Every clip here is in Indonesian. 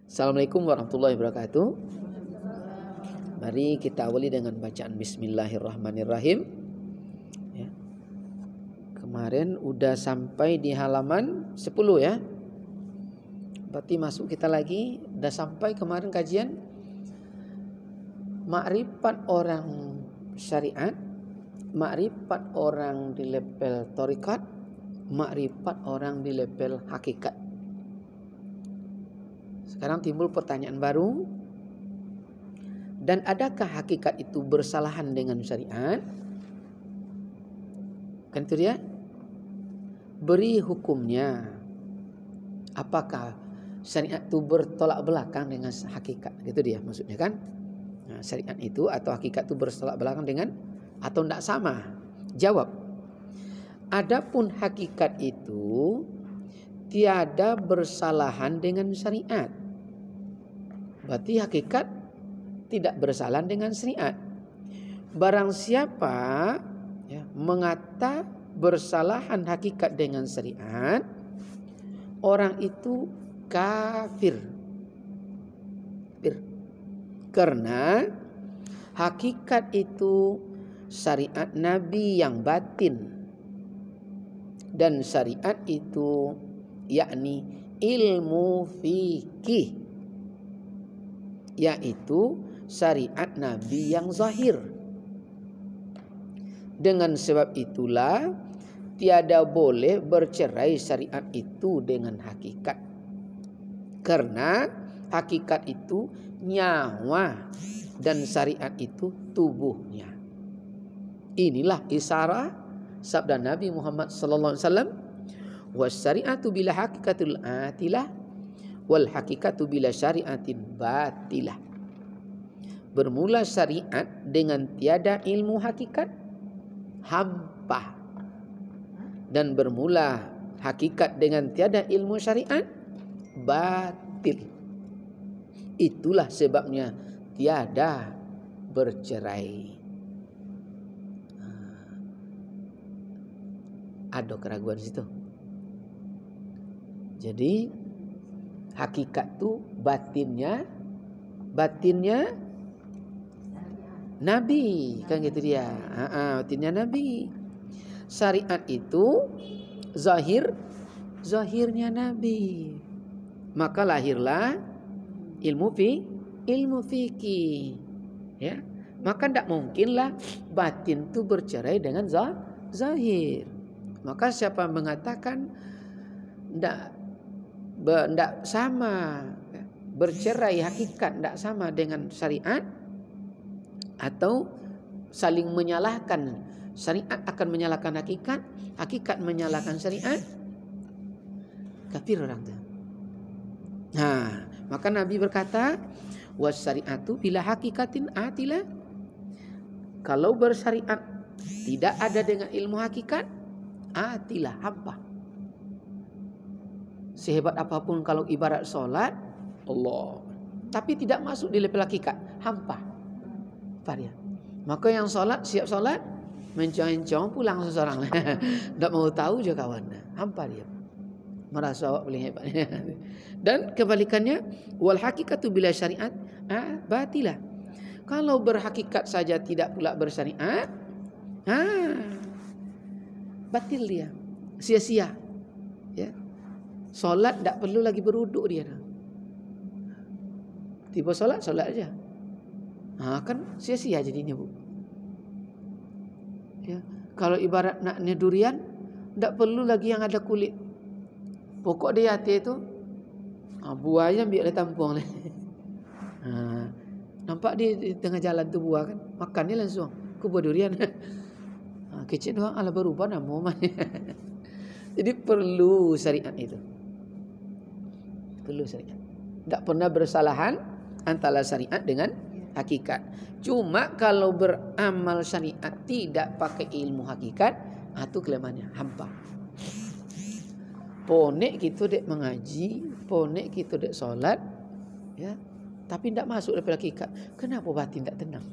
Assalamualaikum warahmatullahi wabarakatuh. Mari kita awali dengan bacaan Bismillahirrahmanirrahim. Ya. Kemarin udah sampai di halaman 10 ya. Berarti masuk kita lagi. Udah sampai kemarin kajian makrifat orang syariat, makrifat orang di level thariqat, makrifat orang di level hakikat. Sekarang timbul pertanyaan baru. Dan adakah hakikat itu bersalahan dengan syariat? Kan itu dia. Beri hukumnya. Apakah syariat itu bertolak belakang dengan hakikat? Gitu dia maksudnya kan. Nah, syariat itu atau hakikat itu bertolak belakang dengan atau tidak sama? Jawab. Adapun hakikat itu tiada bersalahan dengan syariat. Berarti hakikat tidak bersalahan dengan syariat. Barang siapa mengata bersalahan hakikat dengan syariat, orang itu kafir. Karena hakikat itu syariat Nabi yang batin. Dan syariat itu yakni ilmu fikih, yaitu syariat Nabi yang zahir. Dengan sebab itulah tiada boleh bercerai syariat itu dengan hakikat. Karena hakikat itu nyawa dan syariat itu tubuhnya. Inilah isyarat sabda Nabi Muhammad sallallahu alaihi wasallam, was syariatu bila hakikatul atilah wal hakikatu bila syariatin batilah. Bermula syariat dengan tiada ilmu hakikat, hampa. Dan bermula hakikat dengan tiada ilmu syariat, batil. Itulah sebabnya tiada bercerai. Ada keraguan di situ. Jadi hakikat tu batinnya Nabi, kan gitu dia. Batinnya Nabi. Syariat itu zahirnya Nabi. Maka lahirlah ilmu fikih. Ya. Maka tidak mungkinlah batin tu bercerai dengan zahir. Maka siapa mengatakan tidak sama, bercerai hakikat tidak sama dengan syariat, atau saling menyalahkan, syariat akan menyalahkan hakikat, hakikat menyalahkan syariat, kafir orang itu. Nah, maka Nabi berkata, was syariatu bila hakikatin atilah. Kalau bersyariat tidak ada dengan ilmu hakikat, atilah, hampa. Sehebat apapun kalau ibarat solat, Allah, tapi tidak masuk di level hakikat, hampa. Varian. Maka yang solat, siap solat, mencong-mencong pulang seseorang. Tidak mau tahu je kawan. Hampa dia. Merasa awak paling hebat. Dan kebalikannya, wal hakikatu bila syariat, batilah. Kalau berhakikat saja tidak pula bersyariat, batil dia. Sia-sia. Ya. Solat tak perlu lagi beruduk dia. Tiba solat aja. Kan sia-sia jadinya, Bu. Ya. Kalau ibarat nak durian, tak perlu lagi yang ada kulit. Pokok dia hati itu, buah aja biar dia tampung. Nampak di tengah jalan tu buah kan, makannya langsung ke buah durian. Kecil doang ala berubah nama. Jadi perlu syariat itu. Perlu syariat. Tak pernah bersalahan antara syariat dengan hakikat. Cuma kalau beramal syariat tidak pakai ilmu hakikat, itu kelemahannya, hampa. Ponek kita dek mengaji, ponek kita dek solat, ya, tapi tidak masuk dalam hakikat. Kenapa batin tak tenang?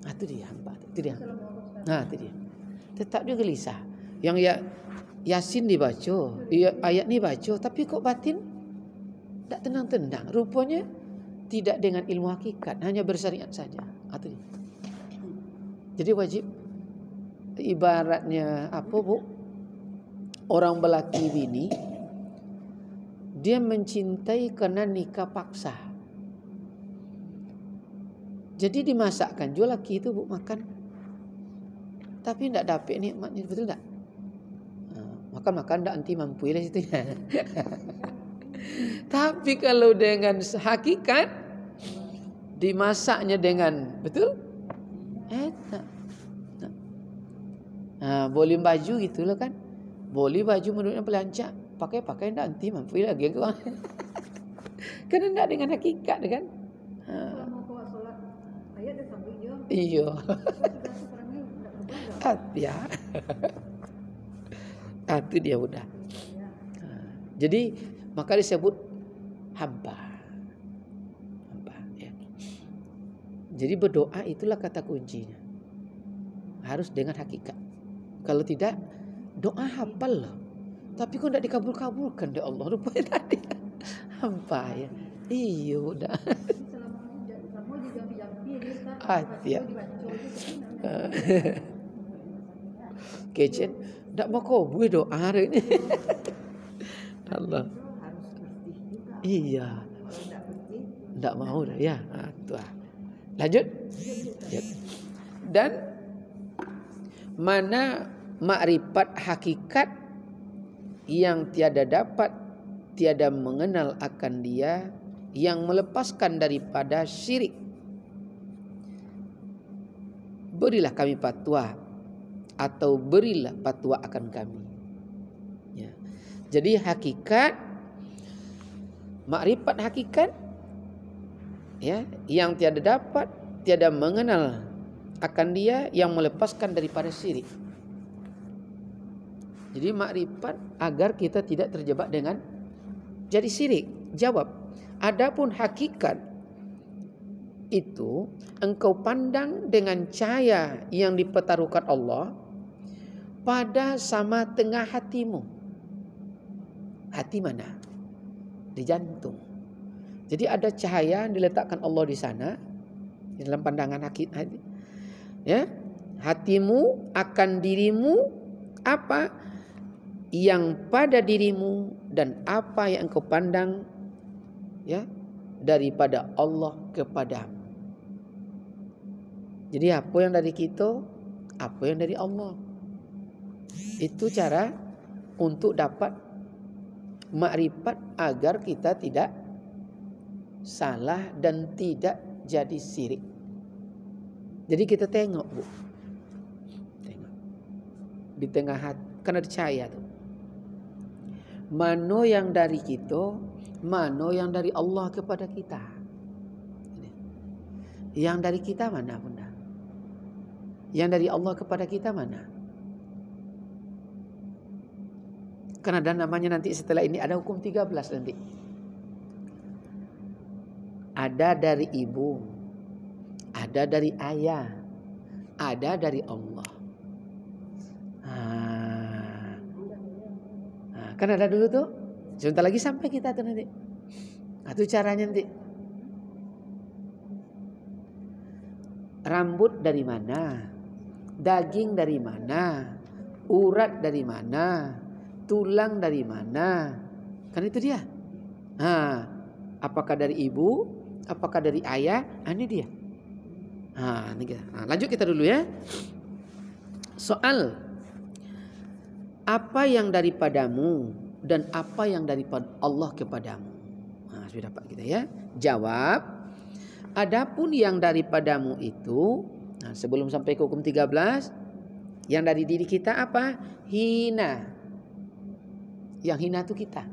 Itu dia hampa. Itu dia. Itu dia. Tetap dia gelisah. Yang Yasin dibaca, ayat ni baca, tapi kok batin tidak tenang-tenang. Rupanya tidak dengan ilmu hakikat, hanya bersyariat saja. Jadi wajib, ibaratnya apa bu? Orang belaki bini, dia mencintai karena nikah paksa. Jadi dimasakkan juga laki itu bu makan, tapi tidak dapat nikmatnya, betul tak? Makan tidak anti mampu lah situ. Tapi kalau dengan hakikat dimasaknya dengan betul, boleh baju gitu loh kan, boleh baju menurutnya pelancak, pakai tidak anti mampu lagi kan? Karena tidak dengan hakikat kan? Iya. Ya. Itu dia udah. Jadi maka disebut hamba. Ya. Jadi berdoa itulah kata kuncinya. Harus dengan hakikat. Kalau tidak, doa hafal loh. Tapi kok tidak dikabul-kabulkan oleh Allah. Rupanya tadi hamba ya. Iya udah. Ya. Kecen, tidak mau kau buat doa hari ini. Allah. Iya. Tidak mau dah ya. Lanjut. Dan mana makrifat hakikat yang tiada dapat, tiada mengenal akan dia, yang melepaskan daripada syirik. Berilah kami fatwa, atau berilah fatwa akan kami. Ya. Jadi hakikat, makrifat hakikat, ya, yang tiada dapat, tiada mengenal akan dia, yang melepaskan daripada syirik. Jadi makrifat agar kita tidak terjebak dengan jadi syirik. Jawab, adapun hakikat itu engkau pandang dengan cahaya yang dipertaruhkan Allah pada sama tengah hatimu. Hati mana? Di jantung. Jadi ada cahaya yang diletakkan Allah di sana, di dalam pandangan hati. Ya, hatimu akan dirimu apa yang pada dirimu dan apa yang engkau pandang, ya, daripada Allah kepadamu. Jadi apa yang dari kita, apa yang dari Allah. Itu cara untuk dapat makrifat agar kita tidak salah dan tidak jadi syirik. Jadi kita tengok bu, tengok di tengah hati, karena ada cahaya tuh. Mana yang dari kita, mana yang dari Allah kepada kita. Yang dari kita mana bunda? Yang dari Allah kepada kita mana? Karena ada namanya nanti setelah ini ada hukum 13 nanti. Ada dari ibu, ada dari ayah, ada dari Allah. Kan ada dulu tuh. Sebentar lagi sampai kita tuh nanti. Itu caranya nanti. Rambut dari mana? Daging dari mana? Urat dari mana? Tulang dari mana? Kan itu dia. Apakah dari ibu? Apakah dari ayah? Ini dia. Ini kita. Lanjut kita dulu ya. Soal apa yang daripadamu dan apa yang daripada Allah kepadamu. Sudah dapat kita ya. Jawab. Adapun yang daripadamu itu, sebelum sampai ke hukum 13, yang dari diri kita apa? Hina. Yang hina itu kita.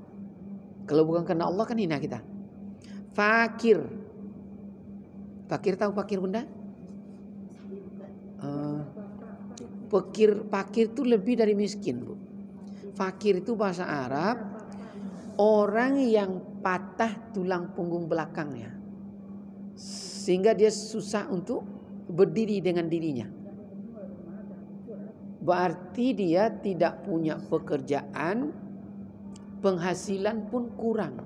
Kalau bukan karena Allah kan hina kita. Fakir. Fakir tahu fakir bunda? Fakir itu lebih dari miskin bu. Fakir itu bahasa Arab orang yang patah tulang punggung belakangnya, sehingga dia susah untuk berdiri dengan dirinya. Berarti dia tidak punya pekerjaan, penghasilan pun kurang.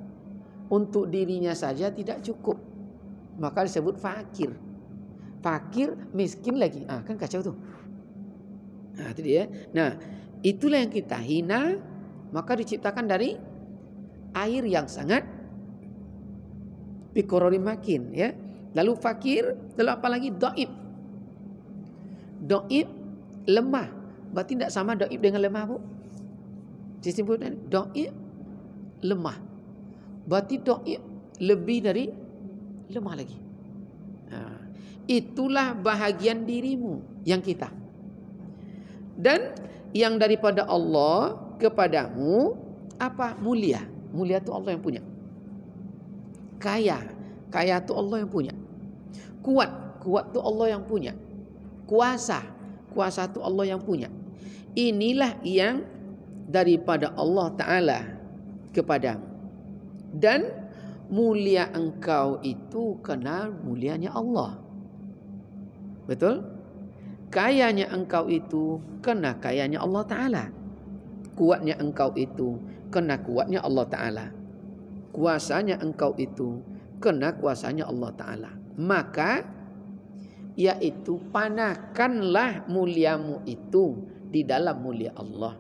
untuk dirinya saja tidak cukup. Maka disebut fakir. Fakir, miskin lagi. Kan kacau tuh. Itu dia. Nah, itulah yang kita hina. Maka diciptakan dari air yang sangat biqararin makin, ya. Lalu fakir, lalu apa lagi? Dhaif. Dhaif, lemah. Berarti tidak sama dhaif dengan lemah, Bu. Disebutkan dhaif, lemah. Berarti dhaif lebih dari lemah lagi. Itulah bahagian dirimu yang kita. Dan yang daripada Allah kepadamu apa? Mulia. Mulia itu Allah yang punya. Kaya. Kaya itu Allah yang punya. Kuat. Kuat itu Allah yang punya. Kuasa. Kuasa itu Allah yang punya. Inilah yang daripada Allah Ta'ala kepadamu. Dan mulia engkau itu karena mulianya Allah. Betul? Kayanya engkau itu karena kayanya Allah Ta'ala. Kuatnya engkau itu karena kuatnya Allah Ta'ala. Kuasanya engkau itu karena kuasanya Allah Ta'ala. Maka yaitu panakanlah muliamu itu di dalam mulia Allah.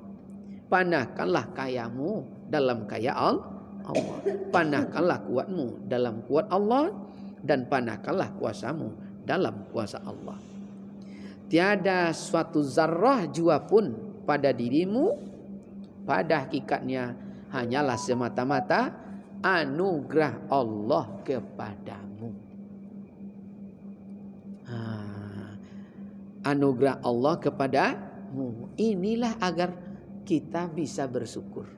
Panakanlah kayamu dalam kaya Allah. Panakanlah kuatmu dalam kuat Allah. Dan panakanlah kuasamu dalam kuasa Allah. Tiada suatu zarrah jua pun pada dirimu, pada hakikatnya hanyalah semata-mata anugerah Allah kepadamu. Anugerah Allah kepadamu. Inilah agar kita bisa bersyukur.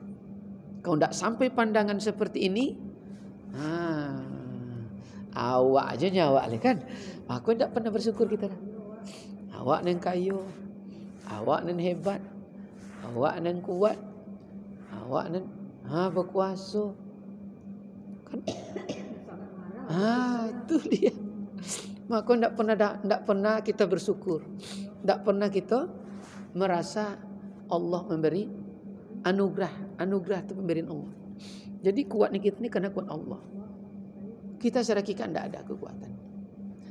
Kalau tidak sampai pandangan seperti ini, awak aja nyawa kan. Aku tidak pernah bersyukur kita. Awak nen kayu, awak nen hebat, awak nen kuat, awak nen berkuasa. Kan? Itu dia. Maka tidak pernah kita bersyukur. Tidak pernah kita merasa Allah memberi anugerah. Anugerah itu pemberian Allah. Jadi kuatnya kita ini karena kuat Allah. Kita secara hakikat tidak ada kekuatan.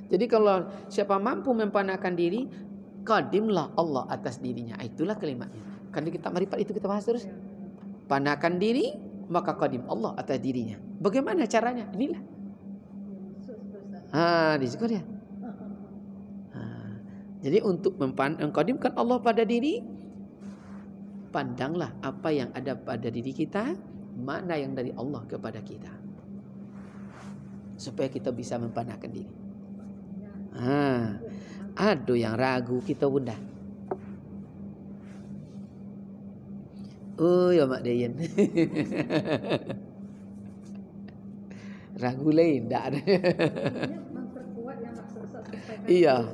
Jadi kalau siapa mampu mempanakan diri, qadimlah Allah atas dirinya. Itulah kalimatnya. Kan kita marifat itu kita bahas terus. Panakan diri, maka qadim Allah atas dirinya. Bagaimana caranya? Inilah. Disebut ya. Jadi untuk mengqadimkan Allah pada diri, pandanglah apa yang ada pada diri kita, mana yang dari Allah kepada kita. Supaya kita bisa mempanakan diri. Aduh yang ragu kita bunda. Oh ya Mak Dayan. Ragu lain tak ada. Iya.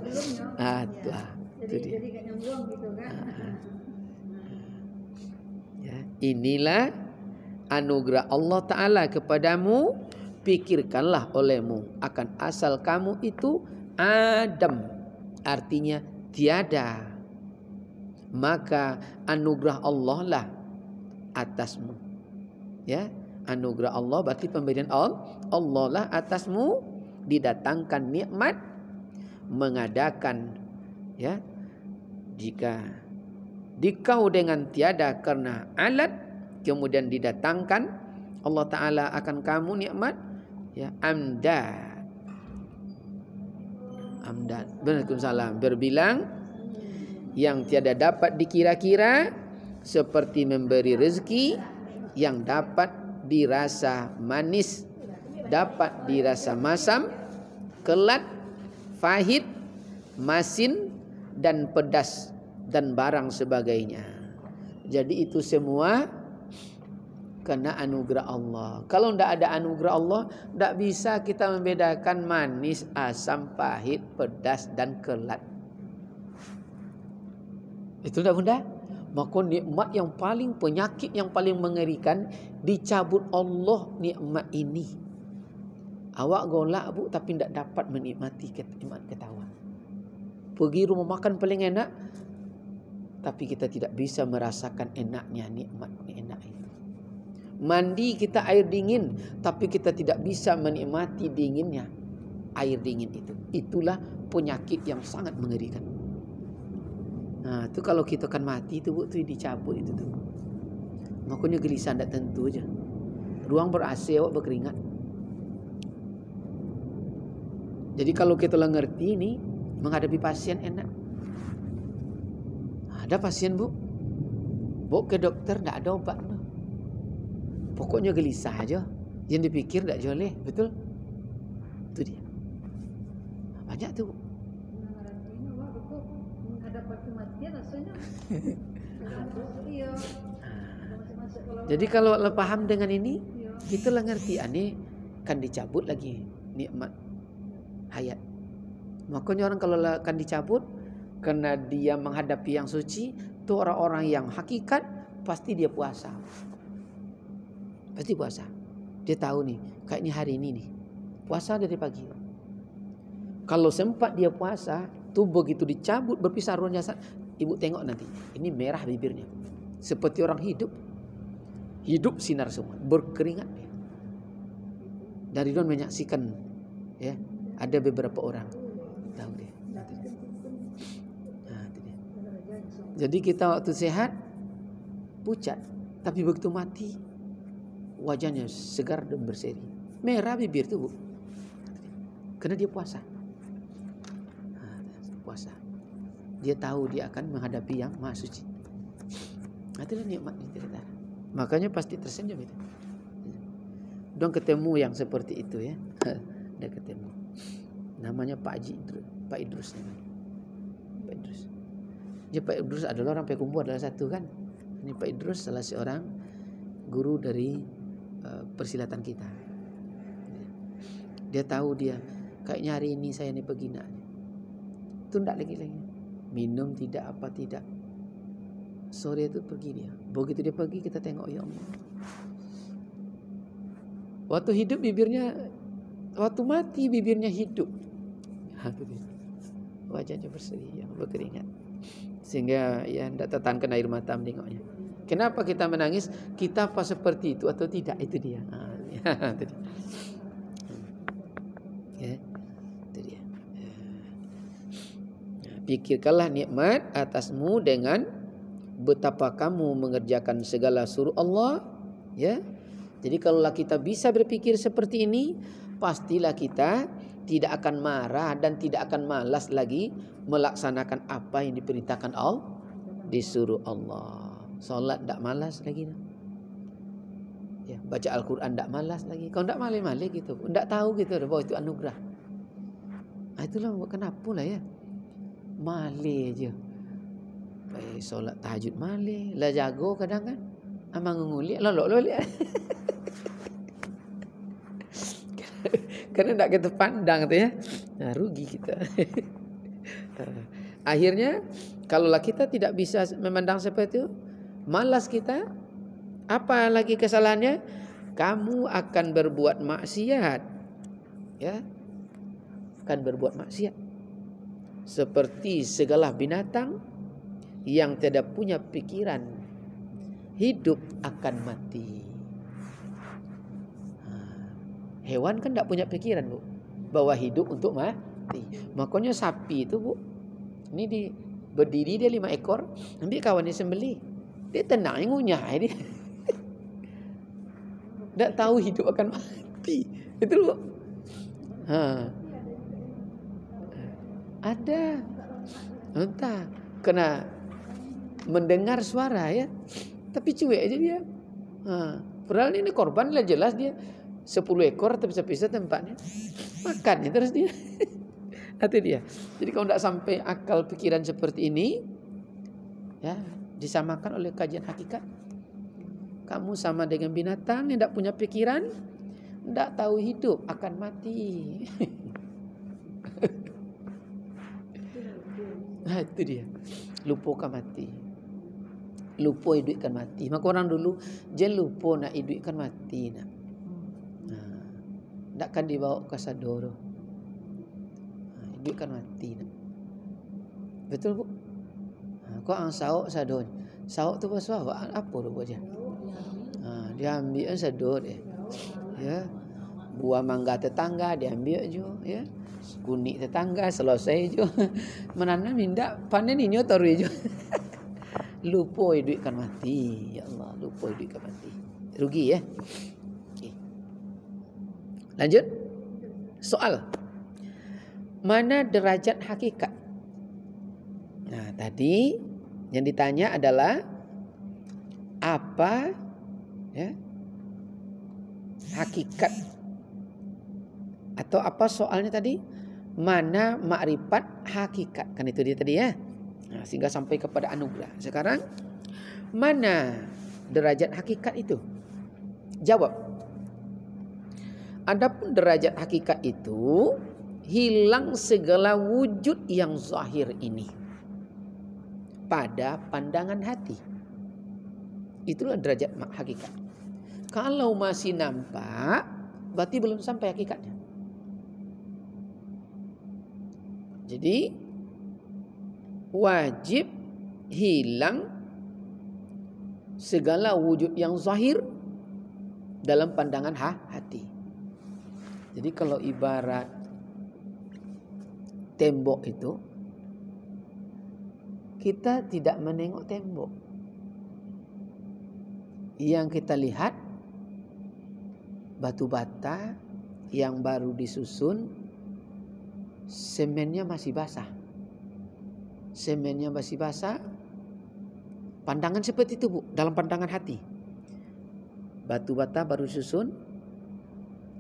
Jadi gak nyambung gitu kan. Ya, inilah anugerah Allah Ta'ala kepadamu. Pikirkanlah olehmu akan asal kamu itu Adam, artinya tiada. Maka anugerah Allah lah atasmu. Ya, anugerah Allah berarti pemberian Allah lah atasmu, didatangkan nikmat, mengadakan, ya. Jika dikau dengan tiada karena alat, kemudian didatangkan Allah Ta'ala akan kamu nikmat, ya, amdan. Waalaikumsalam. Berbilang yang tiada dapat dikira-kira, seperti memberi rezeki yang dapat dirasa manis, dapat dirasa masam, kelat, fahid, masin, dan pedas, dan barang sebagainya. Jadi itu semua karena anugerah Allah. Kalau tidak ada anugerah Allah, tidak bisa kita membedakan manis, asam, pahit, pedas, dan kelat. Itu tidak bunda? Maka nikmat yang paling, penyakit yang paling mengerikan, dicabut Allah nikmat ini. Awak golak bu, tapi tidak dapat menikmati nikmat ketawa. Pergi rumah makan paling enak, tapi kita tidak bisa merasakan enaknya nikmat enak itu. Mandi kita air dingin, tapi kita tidak bisa menikmati dinginnya air dingin itu. Itulah penyakit yang sangat mengerikan. Nah, itu kalau kita akan mati itu Bu, itu dicabut itu tuh. Makanya gelisah tidak tentu aja. Ruang ber-AC awak berkeringat. Jadi kalau kita lah ngerti ini, menghadapi pasien enak. Ada pasien Bu, bawa ke dokter tidak ada obat. Pokoknya gelisah aja. Yang dipikir tidak boleh, betul? Itu dia. Banyak tuh. Jadi kalau paham dengan ini, kita lah ngerti ini kan dicabut lagi nikmat hayat. Makanya orang kalau akan dicabut karena dia menghadapi yang suci, itu orang-orang yang hakikat pasti dia puasa. Pasti puasa. Dia tahu nih, kayaknya hari ini nih puasa dari pagi. Kalau sempat dia puasa, tuh begitu dicabut berpisah ruang jasad, ibu tengok nanti, ini merah bibirnya. Seperti orang hidup. Hidup sinar semua, berkeringat. Dari Don menyaksikan, ya, ada beberapa orang tahu dia. Nah, itu dia. Jadi kita waktu sehat pucat, tapi begitu mati wajahnya segar dan berseri. Merah bibir tuh Bu, karena dia puasa. Nah, puasa. Dia tahu dia akan menghadapi yang Maha Suci. Itulah nikmat cerita. Makanya pasti tersenyum itu. Dong ketemu yang seperti itu ya. Dia ketemu. Namanya Pak Idrus. Pak Idrus namanya. Pak Idrus. Jadi Pak Idrus adalah orang Payakumbuh adalah satu kan. Ini Pak Idrus salah seorang guru dari persilatan kita. Dia tahu dia kayaknya hari ini saya ini pergi nak. Itu enggak lagi. Minum tidak apa tidak. Sore itu pergi dia. Begitu dia pergi kita tengok ya Allah. Waktu hidup bibirnya, waktu mati bibirnya hidup. Wajahnya berseri, berkeringat. Sehingga ya tidak tertahankan air mata menengoknya. Kenapa kita menangis? Kita apa seperti itu atau tidak? Itu dia. Itu dia. Ya, itu dia. Pikirkanlah nikmat atasmu dengan betapa kamu mengerjakan segala suruh Allah, ya. Jadi kalaulah kita bisa berpikir seperti ini, pastilah kita tidak akan marah dan tidak akan malas lagi melaksanakan apa yang diperintahkan Allah, disuruh Allah. Salat tidak malas lagi. Ya, baca Al-Quran tidak malas lagi. Kalau tidak malih-malih gitu, tidak tahu gitu bahwa itu anugerah. Nah, itulah kenapa lah ya, malih aja. Solat tahajud malih, lah jago kadang kan, amang ngulik, lolok-lolok. Karena tidak kita pandang tu ya, nah, rugi kita. Akhirnya, kalaulah kita tidak bisa memandang seperti itu, malas kita, apa lagi kesalahannya? Kamu akan berbuat maksiat, ya, akan berbuat maksiat. Seperti segala binatang yang tidak punya pikiran, hidup akan mati. Hewan kan tidak punya pikiran Bu, bahwa hidup untuk mati. Makanya sapi itu Bu, ini berdiri dia 5 ekor, nanti kawannya sembelih, dia tenang ngunyah dia. Tidak tahu hidup akan mati. Itu Bu. Ada, entah kena mendengar suara ya, tapi cuek aja dia. Padahal ini korban lah jelas dia 10 ekor terpisah-pisah tempatnya, makan ya terus dia. Itu dia. Jadi kalau tidak sampai akal pikiran seperti ini, ya disamakan oleh kajian hakikat. Kamu sama dengan binatang yang tidak punya pikiran, tidak tahu hidup akan mati. Nah itu dia, lupa kan mati. Lupa hidup kan mati. Maka orang dulu jangan lupa nak hidup kan mati nak. Tak akan dibawa ke sadoro. Hidup kan mati nak. Betul Bu? Kau ang sauk sadon. Sauk tu apa tu buat je? Dia ambil sedut ya. Buah mangga tetangga dia ambil je ya. Kunik tetangga selesai je. Menanam minda panen ini taruh je. Lupa duit kan mati. Ya Allah, lupa duit kan mati. Rugi ya. Okay. Lanjut. Soal. Mana derajat hakikat? Nah, tadi yang ditanya adalah apa ya? Hakikat atau apa soalnya tadi? Mana makrifat hakikat? Kan itu dia tadi ya. Nah, sehingga sampai kepada anugerah. Sekarang mana derajat hakikat itu? Jawab. Adapun derajat hakikat itu hilang segala wujud yang zahir ini pada pandangan hati. Itulah derajat hakikat. Kalau masih nampak, berarti belum sampai hakikatnya. Jadi wajib hilang segala wujud yang zahir dalam pandangan hati. Jadi kalau ibarat tembok itu, kita tidak menengok tembok. Yang kita lihat batu bata yang baru disusun, semennya masih basah. Semennya masih basah. Pandangan seperti itu, Bu, dalam pandangan hati. Batu bata baru susun,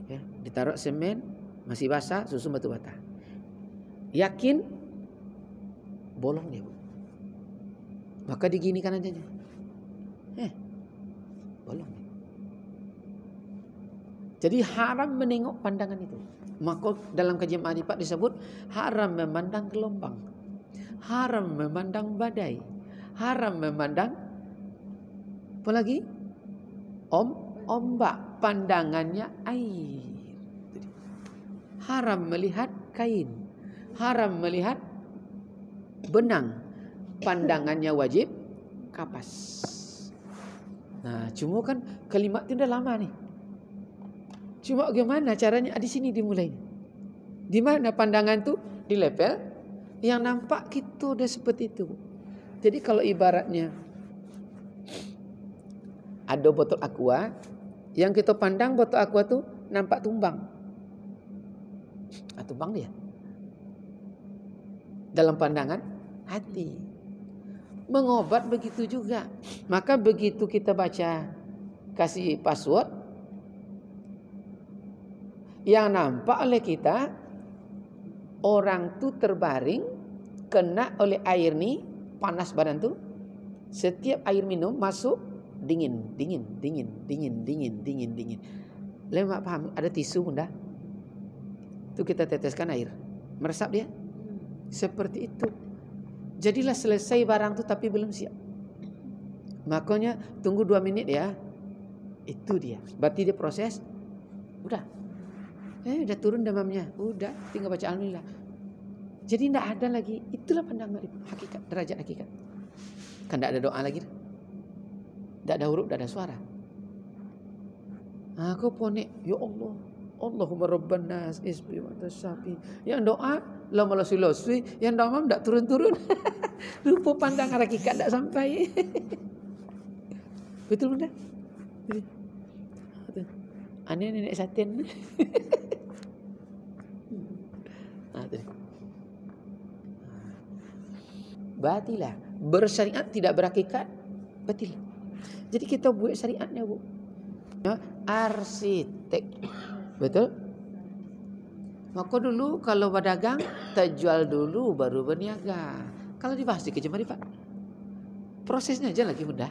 ya, ditaruh semen, masih basah, susun batu bata. Yakin bolong dia, Bu. Maka diginikan aja. Bolong. Jadi haram menengok pandangan itu. Maka dalam kajian makrifat disebut haram memandang gelombang, haram memandang badai, haram memandang apa lagi? Ombak, pandangannya air. Haram melihat kain, haram melihat benang, pandangannya wajib kapas. Nah, cuma kan kalimat itu udah lama nih. Cuma bagaimana caranya? Di sini dimulai. Di mana pandangan tuh di level yang nampak gitu udah seperti itu. Jadi kalau ibaratnya ada botol aqua, yang kita pandang botol aqua tuh nampak tumbang. Tumbang dia. Dalam pandangan hati. Mengobat begitu juga. Maka begitu kita baca kasih password, yang nampak oleh kita orang tu terbaring kena oleh air ni, panas badan tu. Setiap air minum masuk dingin. Lemak paham? Ada tisu bunda. Tu kita teteskan air, meresap dia. Seperti itu. Jadilah selesai barang tu tapi belum siap. Makanya tunggu 2 menit ya. Itu dia. Berarti dia proses. Udah. Udah turun demamnya. Udah. Tinggal baca alhamdulillah. Jadi tidak ada lagi. Itulah pandangan hakikat. Derajat hakikat. Kan tidak ada doa lagi. Tidak ada huruf, tidak ada suara. Aku ponek. Ya Allah. Allahumma rabban nas isbi wa tasyafi. Yang doa lama lasui, yang doa tidak turun-turun. Rupa pandangan hakikat tidak sampai. Betul bunda? Aneh nenek satin. Batilah. Bersyariat tidak berhakikat, batil. Jadi kita buat syariatnya, Bu. Arsitek. Betul? Maka dulu kalau berdagang, terjual dulu baru berniaga. Kalau dibahas di kajian makrifat, prosesnya aja lagi mudah.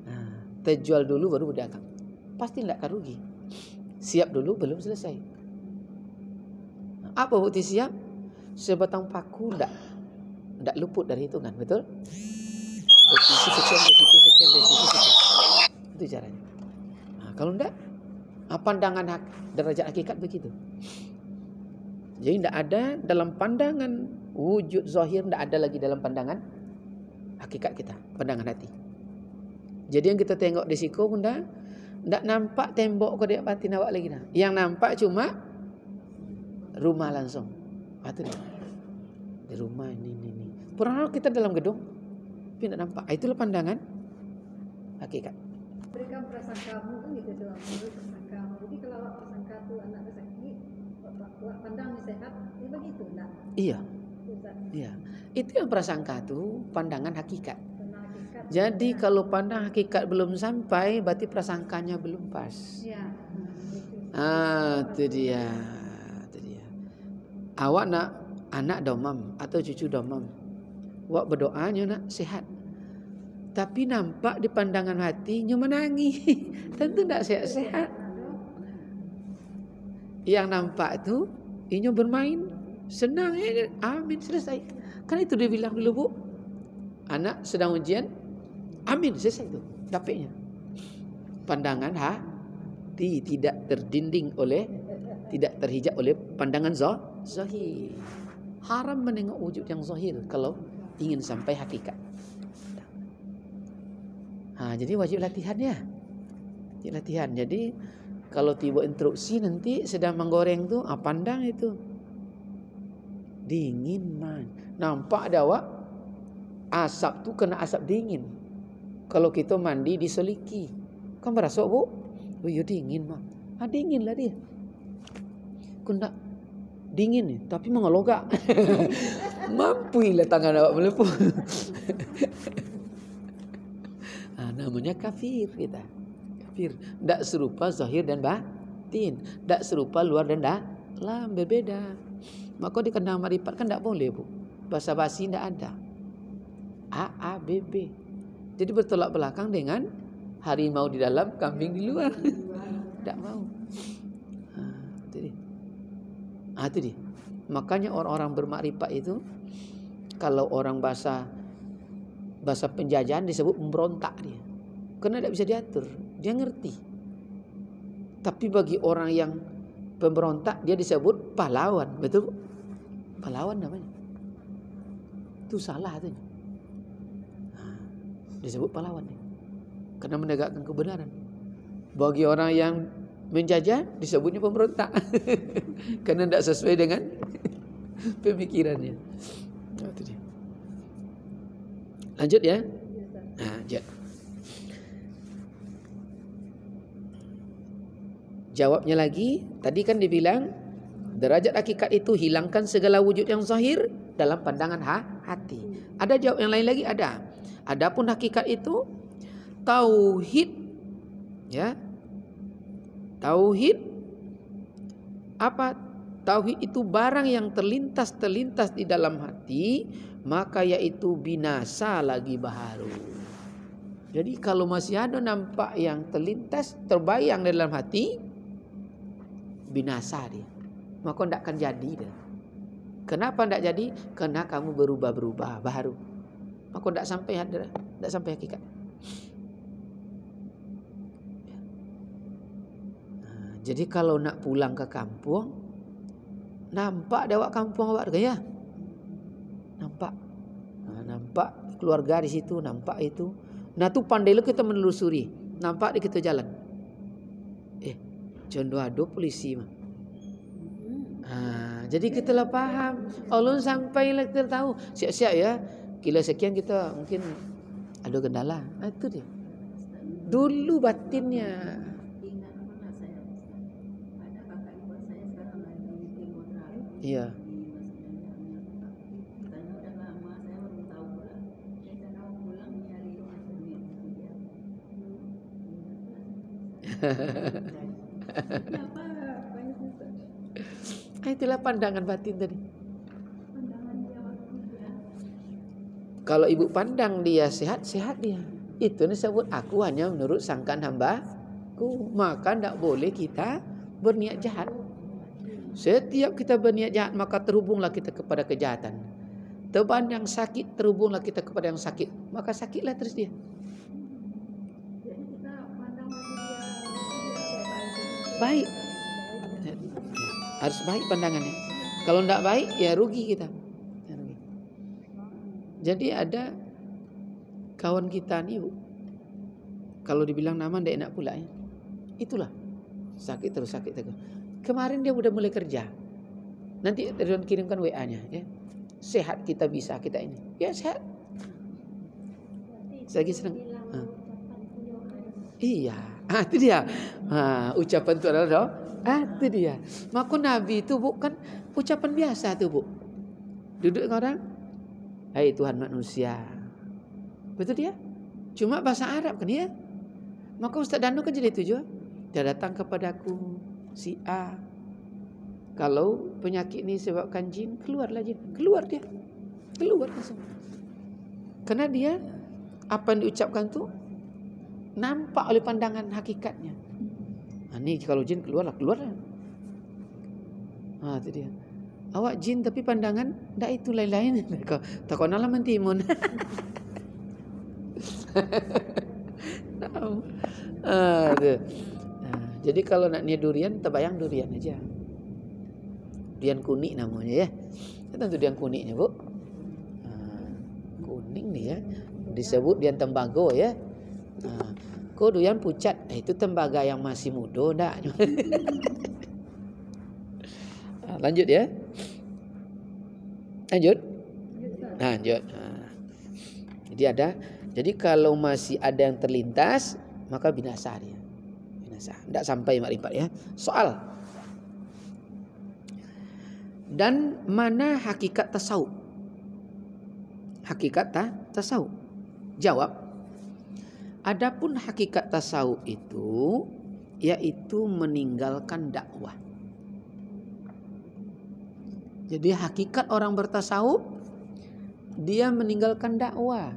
Nah, terjual dulu baru berdagang. Pasti tidak akan rugi. Siap dulu belum selesai. Apa bukti siap? Sebatang paku tidak luput dari hitungan, betul? Desitu sekian. Itu caranya. Nah, kalau tidak, pandangan derajat hakikat begitu. Jadi tidak ada dalam pandangan wujud zahir, tidak ada lagi dalam pandangan hakikat kita, pandangan hati. Jadi yang kita tengok di siku bunda, Ndak nampak tembok kau dia batin awak lagi dah. Yang nampak cuma rumah langsung. Itu dia. Di rumah ini. Pernah kita dalam gedung, tapi tidak nampak. Itulah pandangan hakikat. Berikan prasangkamu kan gitu doang, menurut prasangkamu. Jadi kalau awak prasangka tu anak sakit, awak pandangnya sehat, ya begitu enggak? Iya. Iya. Itu yang prasangka tu pandangan hakikat. Jadi kalau pandang hakikat belum sampai, berarti prasangkanya belum pas. Iya. Itu dia. Awak nak anak domam atau cucu domam, awak berdoanya nak sehat. Tapi nampak di pandangan hatinya menangis. Tentu tidak sehat-sehat. Yang nampak tu, inya bermain, senang ya, amin, selesai. Kan itu dia bilang dulu, Bu. Anak sedang ujian, amin, selesai tu. Dapatnya. Pandangan hati tidak terdinding oleh, tidak terhijab oleh pandangan zahir. Haram menengok wujud yang zahir kalau ingin sampai hakikat. Jadi wajib latihan ya. Latihan. Jadi kalau tiba instruksi nanti sedang menggoreng tu, pandang itu. Dingin man. Nampak ada awak asap tu kena asap dingin. Kalau kita mandi diseliki. Kan berasa Bu? Oh ya dingin mah. Dingin lah dia. Kena dingin nih, tapi mengelogak. Mampuilah tangan awak melepuh. Namanya kafir kita. Kafir. Tidak serupa zahir dan batin. Tidak serupa luar dan dalam. Berbeda. Maka di kandang marifat kan tidak boleh Bu. Bahasa basi tidak ada. A, B, B. Jadi bertolak belakang dengan harimau di dalam, kambing di luar. Tidak mau. Itu dia. Makanya orang-orang bermakrifat itu, kalau orang bahasa penjajahan disebut memberontak dia. Karena tidak bisa diatur. Dia ngerti. Tapi bagi orang yang pemberontak, dia disebut pahlawan. Betul? Pahlawan namanya. Itu salah tu. Disebut pahlawan. Karena menegakkan kebenaran. Bagi orang yang menjajah, disebutnya pemberontak. Karena tidak sesuai dengan pemikirannya. Itu dia. Lanjut ya. Lanjut. Jawabnya lagi, tadi kan dibilang derajat hakikat itu hilangkan segala wujud yang zahir dalam pandangan hati. Ada jawab yang lain lagi? Ada. Adapun hakikat itu tauhid, ya. Tauhid apa? Tauhid itu barang yang terlintas di dalam hati, maka yaitu binasa lagi baharu. Jadi kalau masih ada nampak yang terlintas, terbayang dalam hati, binasa dia. Maka tidak akan jadi dia. Kenapa tidak jadi? Karena kamu berubah baru. Maka tidak sampai hakikat. Jadi kalau nak pulang ke kampung, nampak ada awak kampung awak ya? Nampak. Nampak keluarga di situ, nampak itu. Nah tu pandai kita menelusuri. Nampak di kita jalan. Jondo ada polisi mah. Jadi kita lah paham. Allah sampailah kita tahu. Siap-siap ya. Kila sekian kita mungkin ada kendala. Itu dia. Dulu batinnya. Iya. Itulah pandangan batin tadi. Kalau ibu pandang dia sehat, sehat dia. Itu disebut aku hanya menurut sangkaan hambaku. Maka tidak boleh kita berniat jahat. Setiap kita berniat jahat, maka terhubunglah kita kepada kejahatan. Terpandang sakit, terhubunglah kita kepada yang sakit. Maka sakitlah terus dia. Baik. Harus baik pandangannya. Kalau tidak baik, ya rugi kita. Jadi ada kawan kita nih, Bu. Kalau dibilang nama tidak enak pula ya. Itulah sakit terus. Kemarin dia udah mulai kerja. Nanti Ridwan kirimkan WA-nya ya. Sehat kita bisa kita ini. Ya sehat. Saya lagi senang. Iya. Itu dia. Ucapan itu adalah doa. Itu dia. Maka Nabi itu bukan ucapan biasa tuh, Bu. Duduk dengan orang, hai Tuhan manusia. Betul dia? Cuma bahasa Arab kan ya. Maka Ustaz Danu kan jadi tujuan. Dia datang kepadaku si A. Kalau penyakit ini sebabkan jin, keluarlah jin. Keluar dia. Keluar langsung. Karena dia apa yang diucapkan tuh nampak oleh pandangan hakikatnya. Ini kalau jin keluarlah. Itu dia. Awak jin tapi pandangan ndak itu lain-lain. Takonalah mentimun. Jadi kalau nak niat durian, terbayang durian aja. Durian kuning namanya ya. Tentu durian kuningnya, Bu. Kuning nih ya. Disebut durian tembago ya. Kok durian pucat? Itu tembaga yang masih muda enggak? Lanjut ya. Lanjut. Jadi kalau masih ada yang terlintas, maka binasa dia. Binasa. Tidak sampai makrifat ya. Soal. Dan mana hakikat tasawuf? Hakikat tasawuf. Jawab. Adapun hakikat tasawuf itu yaitu meninggalkan dakwah. Jadi hakikat orang bertasawuf dia meninggalkan dakwah.